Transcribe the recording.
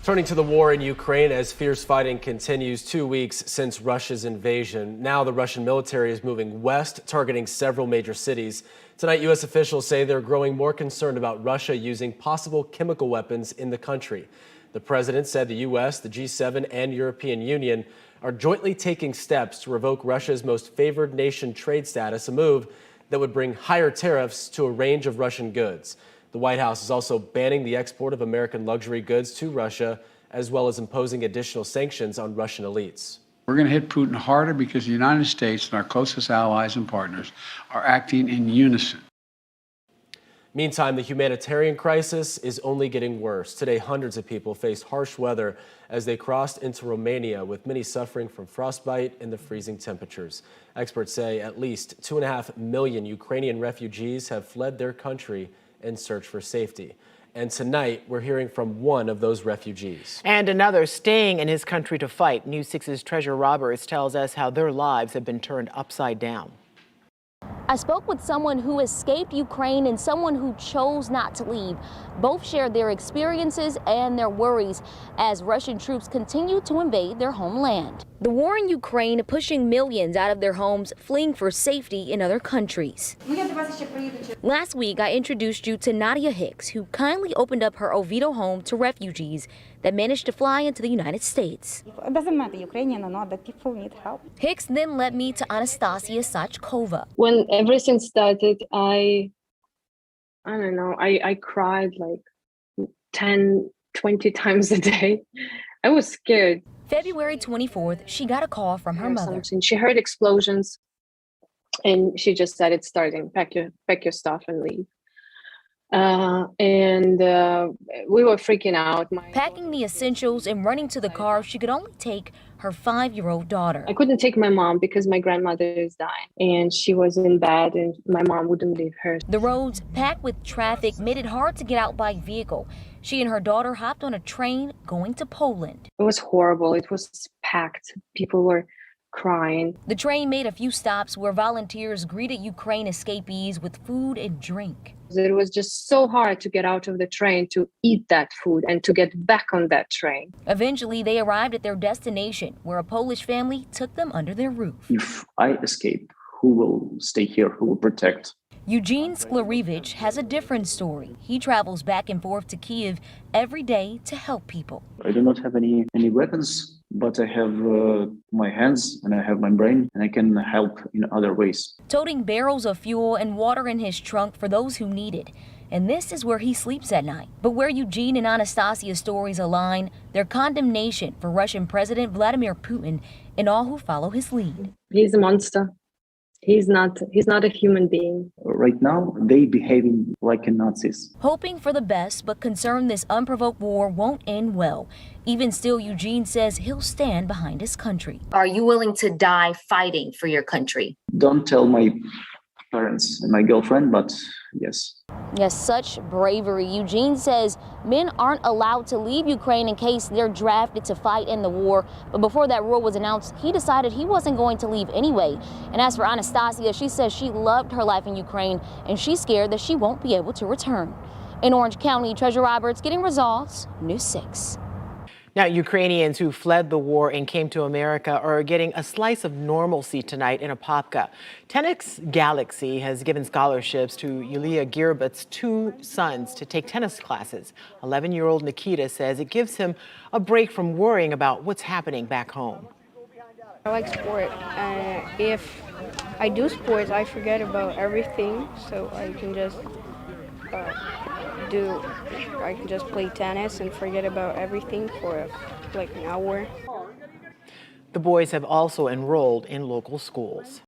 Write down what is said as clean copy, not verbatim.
Turning to the war in Ukraine as fierce fighting continues 2 weeks since Russia's invasion. Now the Russian military is moving west, targeting several major cities. Tonight, U.S. officials say they're growing more concerned about Russia using possible chemical weapons in the country. The president said the U.S., the G7, and European Union are jointly taking steps to revoke Russia's most favored nation trade status, a move that would bring higher tariffs to a range of Russian goods. The White House is also banning the export of American luxury goods to Russia, as well as imposing additional sanctions on Russian elites. We're going to hit Putin harder because the United States and our closest allies and partners are acting in unison. Meantime, the humanitarian crisis is only getting worse. Today, hundreds of people faced harsh weather as they crossed into Romania, with many suffering from frostbite and the freezing temperatures. Experts say at least 2.5 million Ukrainian refugees have fled their country in search for safety. And tonight, we're hearing from one of those refugees. And another staying in his country to fight. News 6's Treasure Roberts tells us how their lives have been turned upside down. I spoke with someone who escaped Ukraine and someone who chose not to leave. Both shared their experiences and their worries as Russian troops continue to invade their homeland. The war in Ukraine pushing millions out of their homes, fleeing for safety in other countries. Last week, I introduced you to Nadia Hicks, who kindly opened up her Oviedo home to refugees that managed to fly into the United States. It doesn't matter, Ukrainian or not, that people need help. Hicks then led me to Anastasia Sachkova. When everything started, I don't know, I cried like 10, 20 times a day. I was scared. February 24th, she got a call from her mother. She heard explosions and she just said, it's starting, pack your stuff and leave. We were freaking out. Packing the essentials and running to the car, she could only take her 5-year-old daughter. I couldn't take my mom because my grandmother is dying and she was in bed and my mom wouldn't leave her. The roads packed with traffic made it hard to get out by vehicle. She and her daughter hopped on a train going to Poland. It was horrible. It was packed. People were crying. The train made a few stops where volunteers greeted Ukraine escapees with food and drink. It was just so hard to get out of the train, to eat that food and to get back on that train. Eventually, they arrived at their destination, where a Polish family took them under their roof. If I escape, who will stay here? Who will protect? Eugene Sklarevich has a different story. He travels back and forth to Kiev every day to help people. I do not have any weapons, but I have my hands and I have my brain, and I can help in other ways. Toting barrels of fuel and water in his trunk for those who need it. And this is where he sleeps at night. But where Eugene and Anastasia's stories align, their condemnation for Russian President Vladimir Putin and all who follow his lead. He's a monster. He's not a human being. Right now, they behaving like Nazis. Hoping for the best, but concerned this unprovoked war won't end well. Even still, Eugene says he'll stand behind his country. Are you willing to die fighting for your country? Don't tell my parents and my girlfriend, but yes. Yes, such bravery. Eugene says men aren't allowed to leave Ukraine in case they're drafted to fight in the war. But before that rule was announced, he decided he wasn't going to leave anyway. And as for Anastasia, she says she loved her life in Ukraine and she's scared that she won't be able to return. In Orange County, Treasure Roberts, getting results, News 6. Now, Ukrainians who fled the war and came to America are getting a slice of normalcy tonight in Apopka. Tennis Galaxy has given scholarships to Yulia Girbut's 2 sons to take tennis classes. 11-year-old Nikita says it gives him a break from worrying about what's happening back home. I like sport. If I do sports, I forget about everything, so I can just play tennis and forget about everything for like an hour. The boys have also enrolled in local schools.